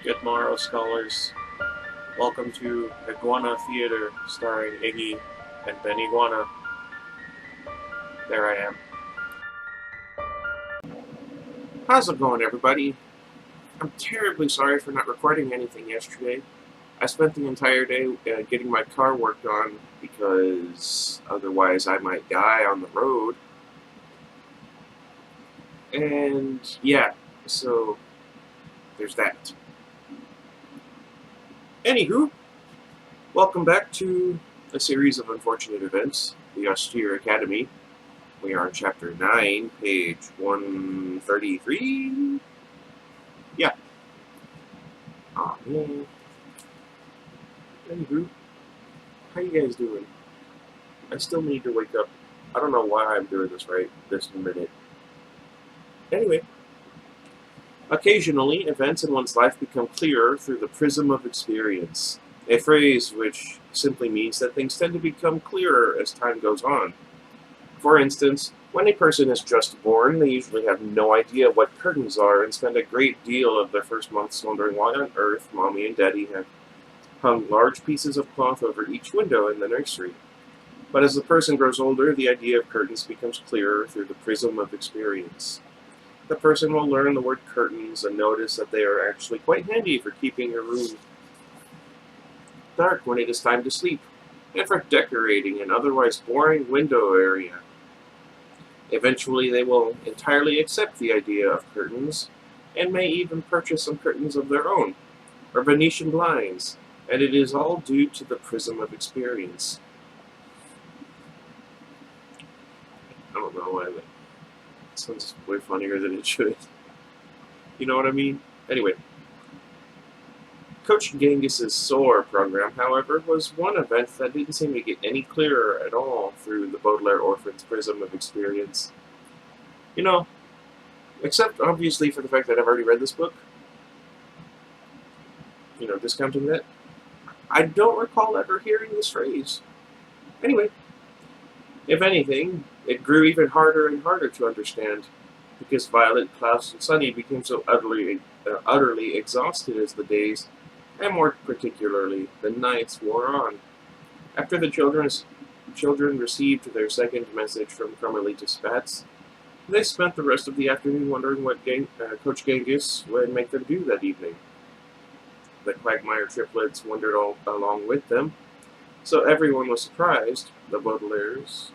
Good morrow, scholars. Welcome to Iguana Theater, starring Iggy and Ben Iguana. There I am. How's it going, everybody? I'm terribly sorry for not recording anything yesterday. I spent the entire day getting my car worked on because otherwise I might die on the road. And yeah, so there's that. Anywho, welcome back to a series of unfortunate events, the Austere Academy. We are on chapter 9, page 133. Yeah. Aw, man. Anywho, how you guys doing? I still need to wake up. I don't know why I'm doing this right this minute. Anyway, occasionally, events in one's life become clearer through the prism of experience, a phrase which simply means that things tend to become clearer as time goes on. For instance, when a person is just born, they usually have no idea what curtains are and spend a great deal of their first months wondering why on earth Mommy and Daddy have hung large pieces of cloth over each window in the nursery. But as the person grows older, the idea of curtains becomes clearer through the prism of experience. The person will learn the word curtains and notice that they are actually quite handy for keeping a room dark when it is time to sleep, and for decorating an otherwise boring window area. Eventually, they will entirely accept the idea of curtains, and may even purchase some curtains of their own, or Venetian blinds, and it is all due to the prism of experience. I don't know why that sounds way funnier than it should. You know what I mean? Anyway, Coach Genghis's SOAR program, however, was one event that didn't seem to get any clearer at all through the Baudelaire orphan's prism of experience. You know, except obviously for the fact that I've already read this book, discounting that, I don't recall ever hearing this phrase. Anyway, if anything, it grew even harder and harder to understand, because Violet, Klaus, and Sunny became so utterly exhausted as the days, and more particularly the nights, wore on. After the children received their second message from Carmelita Spats, they spent the rest of the afternoon wondering what Coach Genghis would make them do that evening. The Quagmire triplets wondered all along with them, so everyone was surprised. The Baudelaires,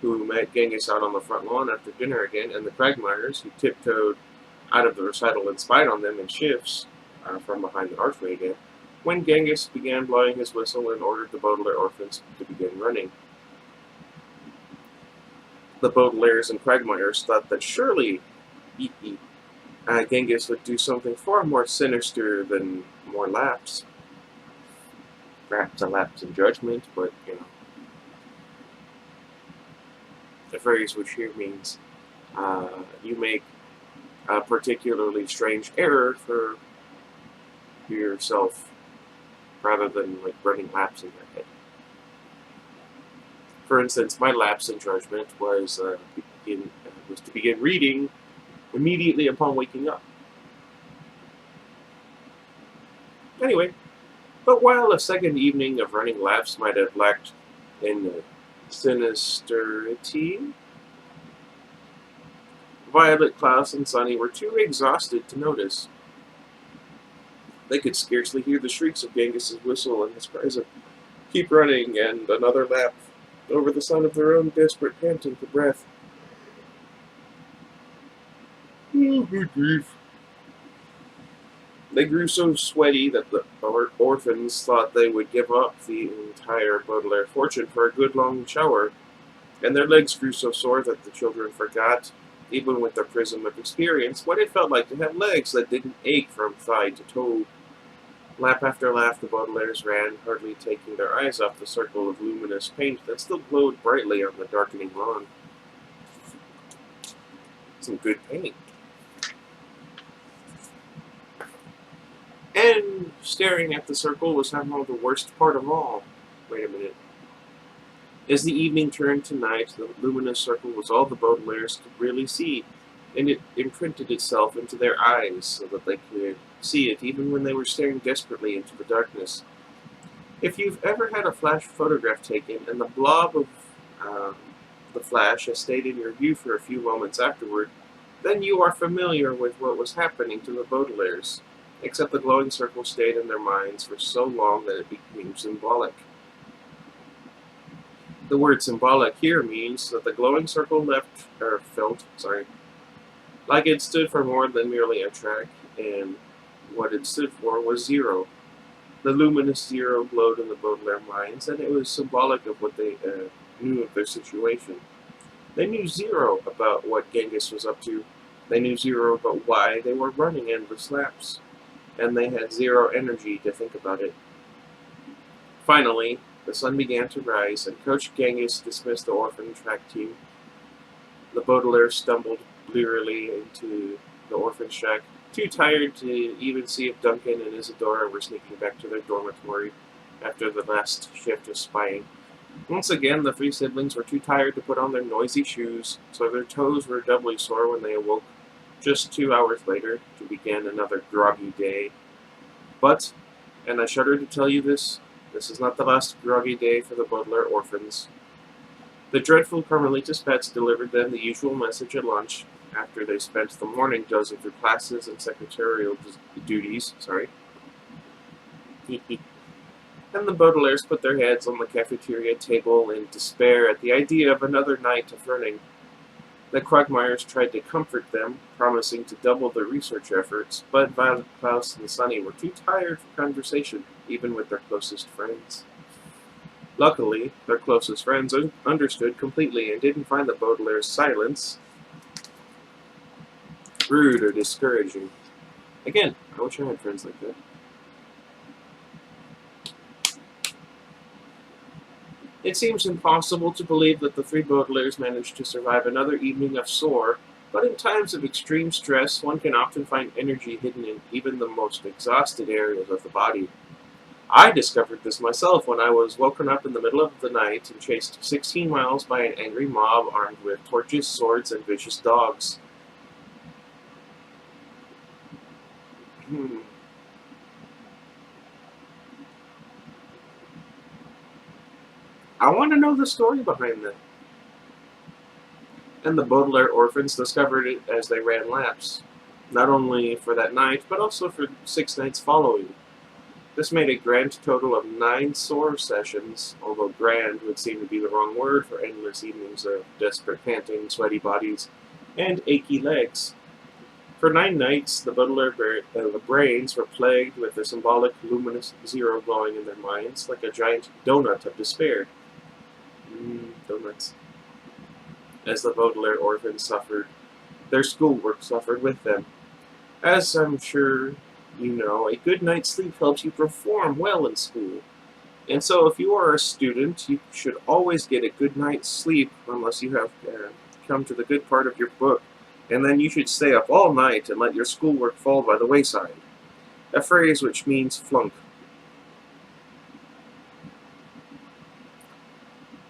who met Genghis out on the front lawn after dinner again, and the Quagmires, who tiptoed out of the recital and spied on them in shifts from behind the archway again, when Genghis began blowing his whistle and ordered the Baudelaire orphans to begin running. The Baudelaires and Quagmires thought that surely Genghis would do something far more sinister than more lapse. Perhaps a lapse in judgment, but, the phrase which here means you make a particularly strange error for yourself rather than like running laps in your head. For instance, my lapse in judgment was to begin reading immediately upon waking up. Anyway, but while a second evening of running laps might have lacked in sinisterity, Violet, Klaus, and Sunny were too exhausted to notice. They could scarcely hear the shrieks of Genghis's whistle and his cries of "keep running" and "another lap" over the sound of their own desperate panting for breath. Oh, good grief. They grew so sweaty that the orphans thought they would give up the entire Baudelaire fortune for a good long shower, and their legs grew so sore that the children forgot, even with their prism of experience, what it felt like to have legs that didn't ache from thigh to toe. Lap after lap, the Baudelaires ran, hardly taking their eyes off the circle of luminous paint that still glowed brightly on the darkening lawn. Some good paint. And staring at the circle was somehow the worst part of all. Wait a minute. As the evening turned to night, the luminous circle was all the Baudelaires could really see, and it imprinted itself into their eyes so that they could see it even when they were staring desperately into the darkness. If you've ever had a flash photograph taken and the blob of the flash has stayed in your view for a few moments afterward, then you are familiar with what was happening to the Baudelaires, except the glowing circle stayed in their minds for so long that it became symbolic. The word symbolic here means that the glowing circle felt like it stood for more than merely a track, and what it stood for was zero. The luminous zero glowed in the Baudelaire minds, and it was symbolic of what they knew of their situation. They knew zero about what Genghis was up to. They knew zero about why they were running endless laps, and they had zero energy to think about it. Finally, the sun began to rise, and Coach Genghis dismissed the orphan track team. The Baudelaires stumbled blearily into the orphan shack, too tired to even see if Duncan and Isadora were sneaking back to their dormitory after the last shift of spying. Once again, the three siblings were too tired to put on their noisy shoes, so their toes were doubly sore when they awoke just 2 hours later to begin another groggy day. But, and I shudder to tell you this is not the last groggy day for the Baudelaire orphans. The dreadful carmelita spats delivered them the usual message at lunch, after they spent the morning dozing through classes and secretarial duties. And the Baudelaires put their heads on the cafeteria table in despair at the idea of another night of learning. The Quagmires tried to comfort them, promising to double their research efforts, but Violet, Klaus, and Sunny were too tired for conversation, even with their closest friends. Luckily, their closest friends understood completely and didn't find the Baudelaires' silence rude or discouraging. Again, I wish I had friends like that. It seems impossible to believe that the three Baudelaires managed to survive another evening of SOAR, but in times of extreme stress, one can often find energy hidden in even the most exhausted areas of the body. I discovered this myself when I was woken up in the middle of the night and chased 16 miles by an angry mob armed with torches, swords, and vicious dogs. I want to know the story behind that. And the Baudelaire orphans discovered it as they ran laps, not only for that night, but also for 6 nights following. This made a grand total of 9 SOAR sessions, although grand would seem to be the wrong word for endless evenings of desperate panting, sweaty bodies, and achy legs. For 9 nights, the Baudelaire brains were plagued with the symbolic luminous zero glowing in their minds, like a giant donut of despair. Donuts. As the Baudelaire orphans suffered, their schoolwork suffered with them. As I'm sure you know, a good night's sleep helps you perform well in school. And so if you are a student, you should always get a good night's sleep unless you have come to the good part of your book. And then you should stay up all night and let your schoolwork fall by the wayside. A phrase which means flunk.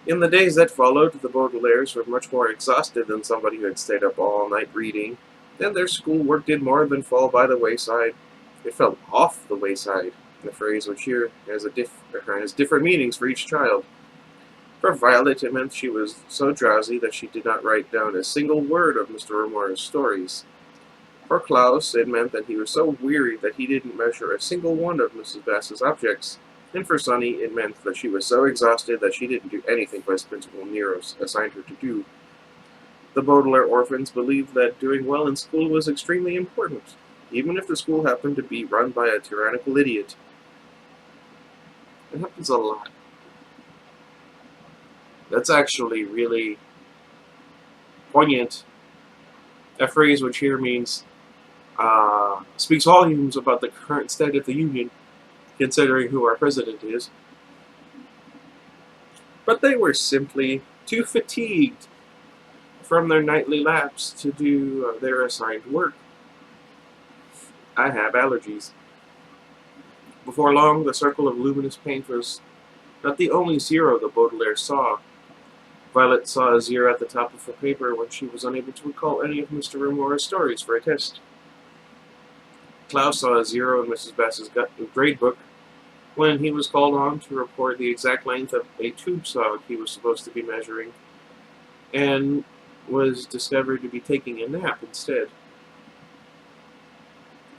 In the days that followed, the Baudelaires were much more exhausted than somebody who had stayed up all night reading, and their schoolwork did more than fall by the wayside. It fell off the wayside, a phrase which here has different meanings for each child. For Violet, it meant she was so drowsy that she did not write down a single word of Mr. Romora's stories. For Klaus, it meant that he was so weary that he didn't measure a single one of Mrs. Bass's objects. And for Sunny, it meant that she was so exhausted that she didn't do anything Vice Principal Nero assigned her to do. The Baudelaire orphans believed that doing well in school was extremely important, even if the school happened to be run by a tyrannical idiot. It happens a lot. That's actually really poignant. A phrase which here means speaks volumes about the current state of the Union, considering who our president is. But they were simply too fatigued from their nightly laps to do their assigned work. I have allergies. Before long, the circle of luminous paint was not the only zero the Baudelaire saw. Violet saw a 0 at the top of her paper when she was unable to recall any of Mr. Remora's stories for a test. Klaus saw a 0 in Mrs. Bass's grade book when he was called on to report the exact length of a tube saw he was supposed to be measuring, and was discovered to be taking a nap instead.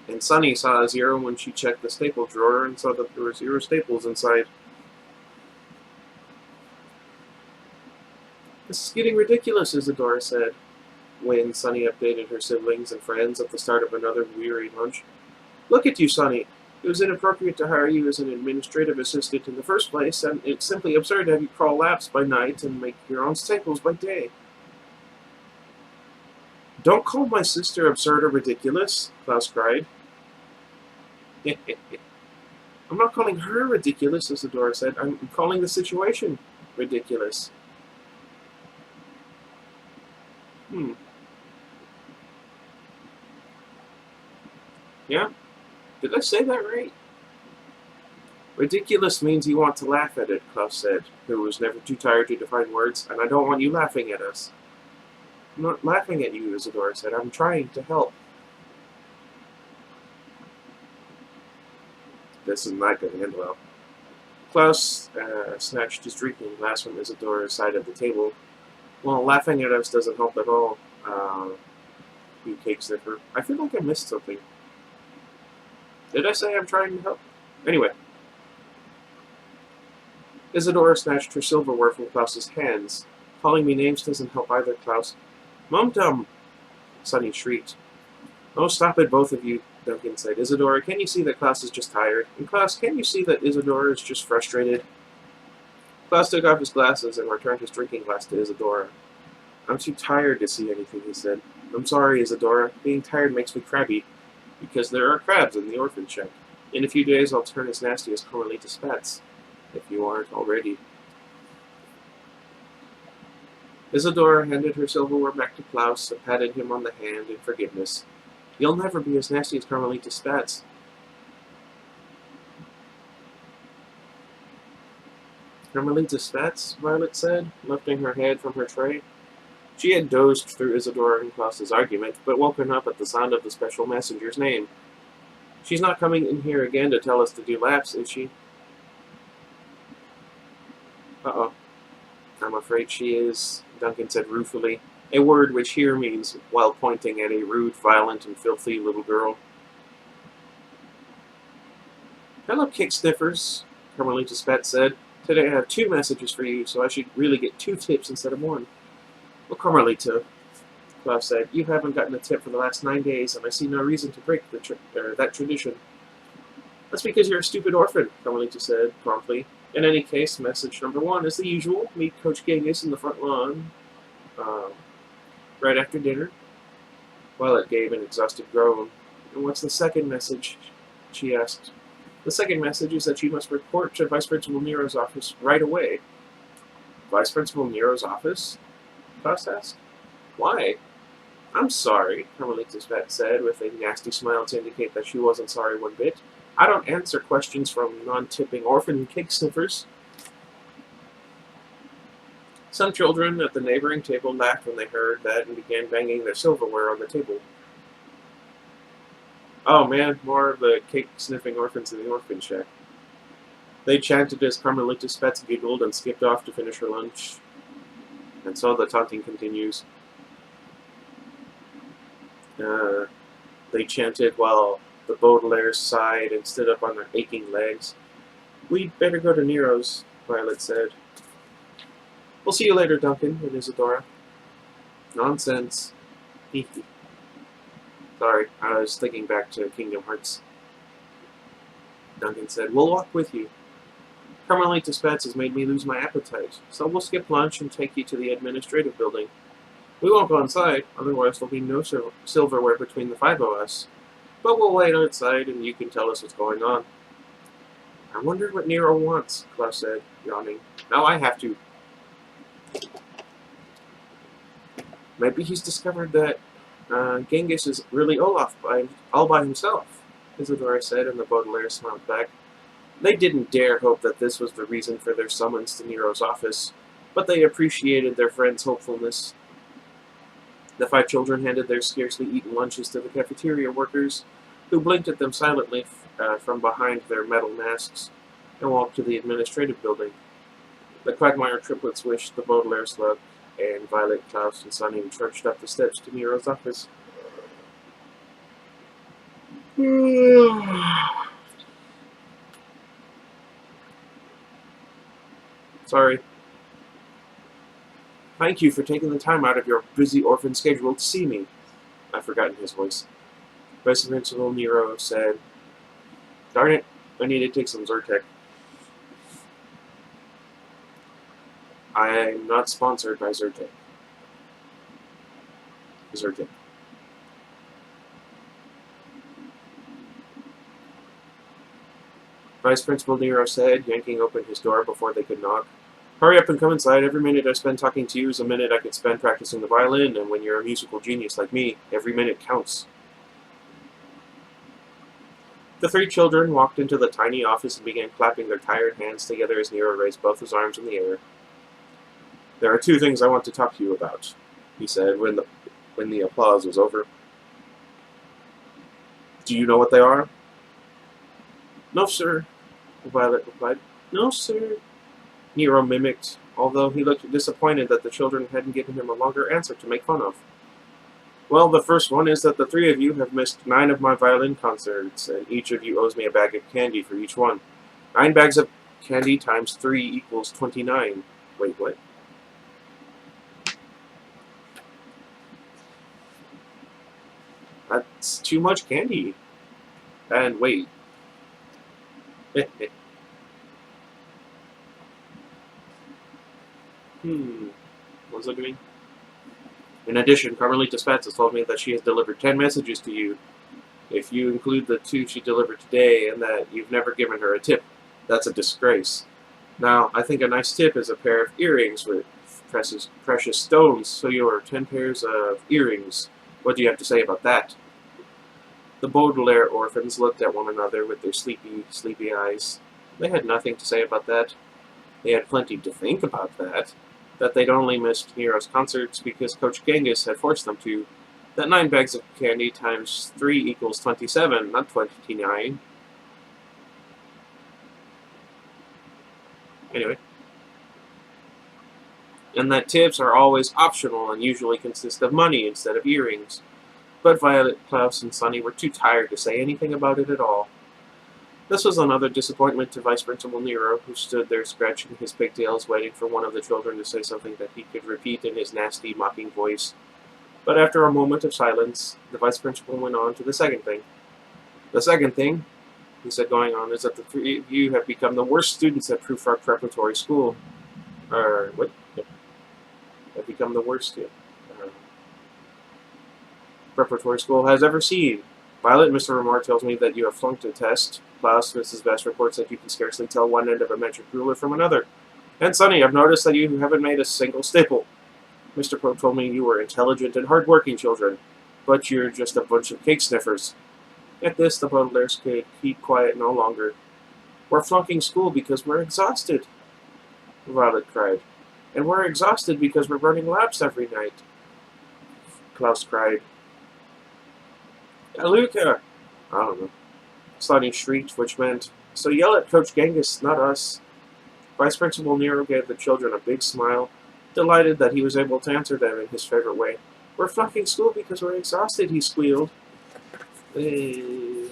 And Sunny saw a 0 when she checked the staple drawer and saw that there were 0 staples inside. "This is getting ridiculous," Isadora said, when Sunny updated her siblings and friends at the start of another weary lunch. "Look at you, Sunny. It was inappropriate to hire you as an administrative assistant in the first place, and it's simply absurd to have you crawl laps by night and make your own staples by day." "Don't call my sister absurd or ridiculous," Klaus cried. "I'm not calling her ridiculous," Isadora said. "I'm calling the situation ridiculous." Yeah? Did I say that right? "Ridiculous means you want to laugh at it," Klaus said, who was never too tired to define words, "and I don't want you laughing at us." "I'm not laughing at you," Isadora said. "I'm trying to help." This is not going to end well. Klaus snatched his drinking glass from Isadora's side of the table. "Well, laughing at us doesn't help at all, you cake sniffer. I feel like I missed something. Did I say I'm trying to help? Anyway." Isadora snatched her silverware from Klaus's hands. "Calling me names doesn't help either, Klaus." "Mum-dum!" Sunny shrieked. "Oh, stop it, both of you," Duncan said. "Isadora, can you see that Klaus is just tired? And Klaus, can you see that Isadora is just frustrated?" Klaus took off his glasses and returned his drinking glass to Isadora. "I'm too tired to see anything," he said. "I'm sorry, Isadora. Being tired makes me crabby, because there are crabs in the orphan shack. In a few days I'll turn as nasty as Carmelita spats, if you aren't already." Isadora handed her silverware back to Klaus and patted him on the hand in forgiveness. "You'll never be as nasty as Carmelita spats." "Carmelita spats?" Violet said, lifting her head from her tray. She had dozed through Isadora and Klaus's argument, but woken up at the sound of the special messenger's name. "She's not coming in here again to tell us to do laps, is she?" "Uh-oh. I'm afraid she is," Duncan said ruefully, a word which here means while pointing at a rude, violent, and filthy little girl. "Hello, cake sniffers," Carmelita Spats said. "Today I have 2 messages for you, so I should really get 2 tips instead of 1. "Well, Carmelita," Klaus said, "you haven't gotten a tip for the last 9 days, and I see no reason to break that tradition." "That's because you're a stupid orphan," Carmelita said promptly. "In any case, message number 1 is the usual. Meet Coach Genghis in the front lawn right after dinner." Violet gave an exhausted groan. "And what's the second message?" she asked. "The second message is that you must report to Vice Principal Nero's office right away." "Vice Principal Nero's office?" Klaus asked. "Why?" "I'm sorry," Carmelita Spat said, with a nasty smile to indicate that she wasn't sorry one bit. "I don't answer questions from non-tipping orphan cake sniffers." Some children at the neighboring table laughed when they heard that and began banging their silverware on the table. "Oh man, more of the cake-sniffing orphans in the orphan shack." They chanted as Carmelita Spats giggled and skipped off to finish her lunch. And so the taunting continues. They chanted while the Baudelaires sighed and stood up on their aching legs. "We'd better go to Nero's," Violet said. "We'll see you later, Duncan," and Isadora. "Nonsense." Sorry, I was thinking back to Kingdom Hearts. Duncan said, "We'll walk with you. Carmelita Spats has made me lose my appetite, so we'll skip lunch and take you to the administrative building. We won't go inside, otherwise there'll be no silverware between the 5 of us. But we'll wait outside and you can tell us what's going on." "I wonder what Nero wants," Klaus said, yawning. "Now I have to." "Maybe he's discovered that Genghis is really Olaf all by himself," Isadora said, and the Baudelaires smiled back. They didn't dare hope that this was the reason for their summons to Nero's office, but they appreciated their friend's hopefulness. The 5 children handed their scarcely eaten lunches to the cafeteria workers, who blinked at them silently from behind their metal masks, and walked to the administrative building. The Quagmire triplets wished the Baudelaires luck, and Violet, Klaus, and Sunny trudged up the steps to Nero's office. Sorry. Thank you for taking the time out of your busy orphan schedule to see me. I've forgotten his voice. Vice Principal Nero said, Darn it, I need to take some Zyrtec. I'm not sponsored by Zyrtec. Vice Principal Nero said, yanking open his door before they could knock. Hurry up and come inside. Every minute I spend talking to you is a minute I could spend practicing the violin, and when you're a musical genius like me, every minute counts. The 3 children walked into the tiny office and began clapping their tired hands together as Nero raised both his arms in the air. There are 2 things I want to talk to you about, he said when the applause was over. Do you know what they are? No, sir, Violet replied. No, sir, Nero mimicked, although he looked disappointed that the children hadn't given him a longer answer to make fun of. Well, the first one is that the 3 of you have missed 9 of my violin concerts, and each of you owes me a bag of candy for each one. 9 bags of candy times 3 equals 29. Wait, what? That's too much candy. And wait. What's that doing? In addition, Carmelita Spats has told me that she has delivered 10 messages to you. If you include the 2 she delivered today, and that you've never given her a tip, that's a disgrace. Now, I think a nice tip is a pair of earrings with precious stones, so you're 10 pairs of earrings. What do you have to say about that? The Baudelaire orphans looked at one another with their sleepy eyes. They had nothing to say about that. They had plenty to think about that. That they'd only missed Nero's concerts because Coach Genghis had forced them to. That 9 bags of candy times 3 equals 27, not 29. Anyway. And that tips are always optional and usually consist of money instead of earrings. But Violet, Klaus, and Sunny were too tired to say anything about it at all. This was another disappointment to Vice Principal Nero, who stood there scratching his pigtails, waiting for one of the children to say something that he could repeat in his nasty, mocking voice. But after a moment of silence, the Vice Principal went on to the second thing. The second thing, he said going on, is that the 3 of you have become the worst students at Prufrock Preparatory School. What? Have become the worst preparatory school has ever seen. Violet, Mr. Remar tells me that you have flunked a test. Klaus, Mrs. Best reports that you can scarcely tell one end of a metric ruler from another. And Sunny, I've noticed that you haven't made a single staple. Mr. Pope told me you were intelligent and hard-working children, but you're just a bunch of cake sniffers. At this, the Baudelaires could keep quiet no longer. We're flunking school because we're exhausted, Violet cried. And we're exhausted because we're running laps every night. Klaus cried. Luca! I don't know. Sunny shrieked, which meant, so yell at Coach Genghis, not us. Vice Principal Nero gave the children a big smile, delighted that he was able to answer them in his favorite way. We're flunking school because we're exhausted, he squealed. And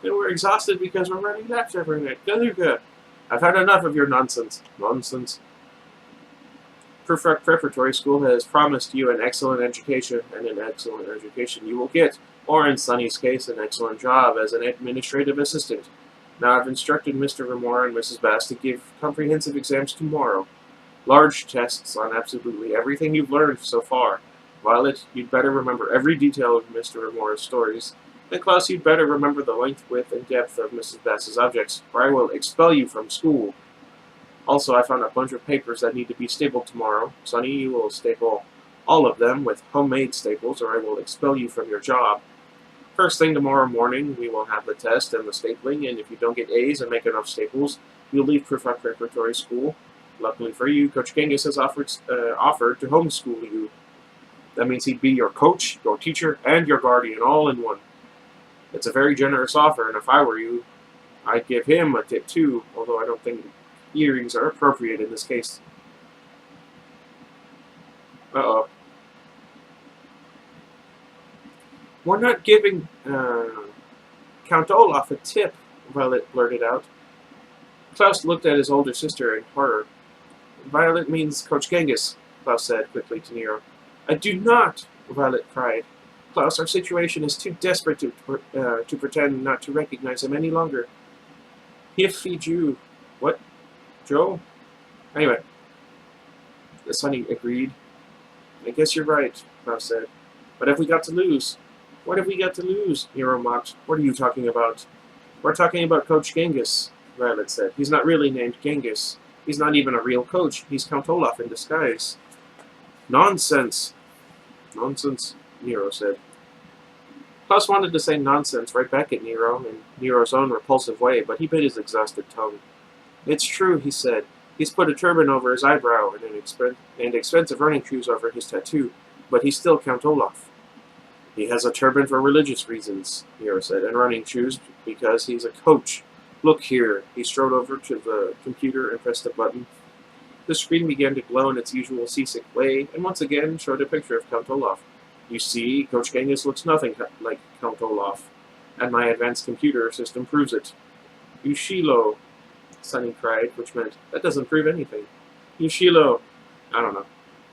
we're exhausted because we're running laps every night. Luca! I've had enough of your nonsense. Nonsense. Prufrock Preparatory School has promised you an excellent education, and an excellent education you will get, or in Sunny's case, an excellent job as an administrative assistant. Now I've instructed Mr. Remar and Mrs. Bass to give comprehensive exams tomorrow. Large tests on absolutely everything you've learned so far. Violet, you'd better remember every detail of Mr. Remar's stories. And Klaus, you'd better remember the length, width, and depth of Mrs. Bass's objects, or I will expel you from school. Also, I found a bunch of papers that need to be stapled tomorrow. Sunny, you will staple all of them with homemade staples, or I will expel you from your job. First thing tomorrow morning, we will have the test and the stapling, and if you don't get A's and make enough staples, You'll leave Prufrock Preparatory School. Luckily for you, Coach Genghis has offered to homeschool you. That means he'd be your coach, your teacher, and your guardian all in one. It's a very generous offer, and if I were you, I'd give him a tip too, although I don't think earrings are appropriate in this case. Uh-oh. We're not giving Count Olaf a tip, Violet blurted out. Klaus looked at his older sister in horror. Violet means Coach Genghis, Klaus said quickly to Nero. I do not, Violet cried. Klaus, our situation is too desperate to pretend not to recognize him any longer. If he Jew. What? Joe? Anyway. Sonny agreed. I guess you're right, Klaus said. But have we got to lose? What have we got to lose? Nero mocked. What are you talking about? We're talking about Coach Genghis, Violet said. He's not really named Genghis. He's not even a real coach. He's Count Olaf in disguise. Nonsense. Nonsense, Nero said. Klaus wanted to say nonsense right back at Nero in Nero's own repulsive way, but he bit his exhausted tongue. It's true, he said. He's put a turban over his eyebrow and expensive running shoes over his tattoo, but he's still Count Olaf. He has a turban for religious reasons, Nero said, and running shoes because he's a coach. Look here. He strode over to the computer and pressed a button. The screen began to glow in its usual seasick way, and once again showed a picture of Count Olaf. You see, Coach Genghis looks nothing like Count Olaf, and my advanced computer system proves it. Ushilo, Sonny cried, which meant, that doesn't prove anything. Ushilo, I don't know,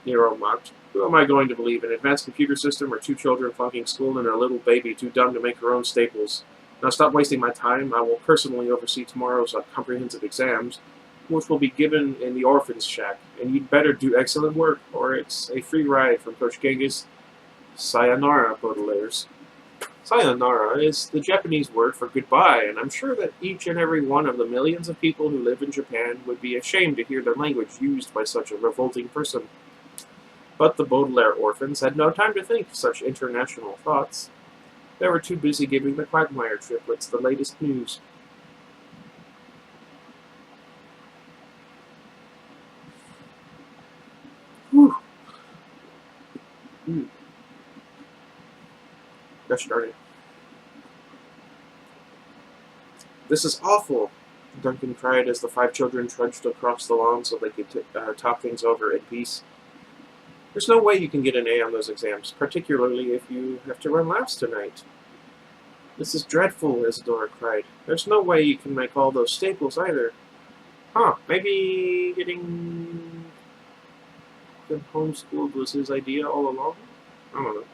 Nero mocked. Who am I going to believe, an advanced computer system or two children flunking school and a little baby too dumb to make her own staples? Now stop wasting my time. I will personally oversee tomorrow's comprehensive exams, which will be given in the orphan's shack, and you'd better do excellent work, or it's a free ride from Coach Genghis. Sayonara, Baudelaires. Sayonara is the Japanese word for goodbye, and I'm sure that each and every one of the millions of people who live in Japan would be ashamed to hear their language used by such a revolting person. But the Baudelaire orphans had no time to think such international thoughts. They were too busy giving the Quagmire triplets the latest news. Whew. Gosh darn it. This is awful, Duncan cried as the 5 children trudged across the lawn so they could talk things over in peace. There's no way you can get an A on those exams, particularly if you have to run laps tonight. This is dreadful, Isadora cried. There's no way you can make all those staples either. Huh, maybe getting them homeschooled was his idea all along? I don't know.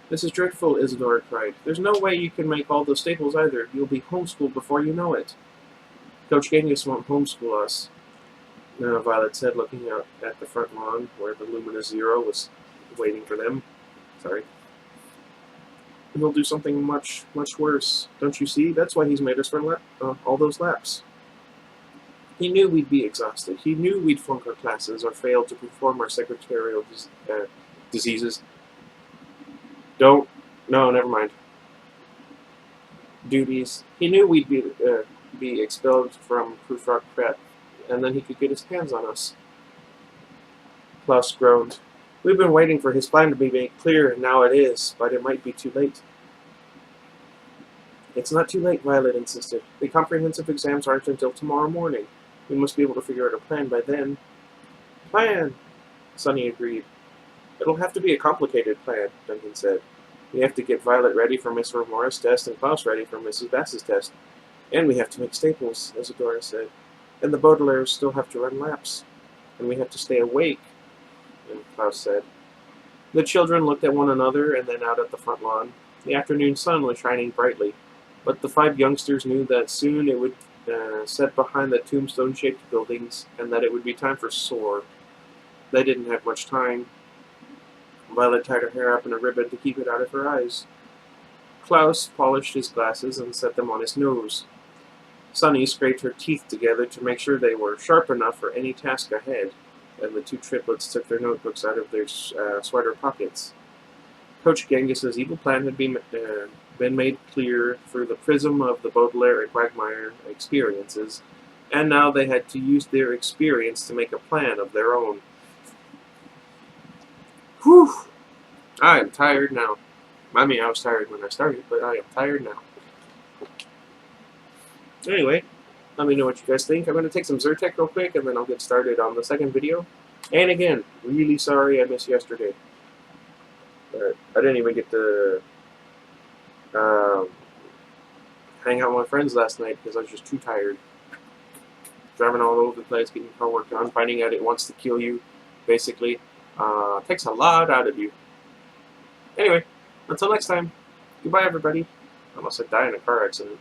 This is dreadful, Isadora cried. There's no way you can make all those staples either. You'll be homeschooled before you know it. Coach Genghis won't homeschool us, Violet said, looking out at the front lawn where the luminous Zero was waiting for them. Sorry. He'll do something much, much worse. Don't you see? That's why he's made us run all those laps. He knew we'd be exhausted. He knew we'd flunk our classes or fail to perform our secretarial diseases. No, never mind. Duties. He knew we'd be expelled from Prufrock Prep, and then he could get his hands on us. Klaus groaned. We've been waiting for his plan to be made clear, and now it is, but it might be too late. It's not too late, Violet insisted. The comprehensive exams aren't until tomorrow morning. We must be able to figure out a plan by then. Plan, Sonny agreed. It'll have to be a complicated plan, Duncan said. We have to get Violet ready for Miss Remora's test and Klaus ready for Mrs. Bass's test. And we have to make staples, Isadora said. And the Baudelaires still have to run laps. And we have to stay awake, and Klaus said. The children looked at one another and then out at the front lawn. The afternoon sun was shining brightly, but the 5 youngsters knew that soon it would set behind the tombstone-shaped buildings and that it would be time for soar. They didn't have much time. Violet tied her hair up in a ribbon to keep it out of her eyes. Klaus polished his glasses and set them on his nose. Sonny scraped her teeth together to make sure they were sharp enough for any task ahead, and the 2 triplets took their notebooks out of their sweater pockets. Coach Genghis's evil plan had been been made clear through the prism of the Baudelaire and Quagmire experiences, and now they had to use their experience to make a plan of their own. Whew! I am tired now. I mean, I was tired when I started, but I am tired now. Anyway, let me know what you guys think. I'm going to take some Zyrtec real quick, and then I'll get started on the second video. And again, really sorry I missed yesterday. But I didn't even get to hang out with my friends last night because I was just too tired. Driving all over the place, getting car work done, finding out it wants to kill you, basically. Takes a lot out of you. Anyway, until next time, goodbye everybody. I almost said die in a car accident.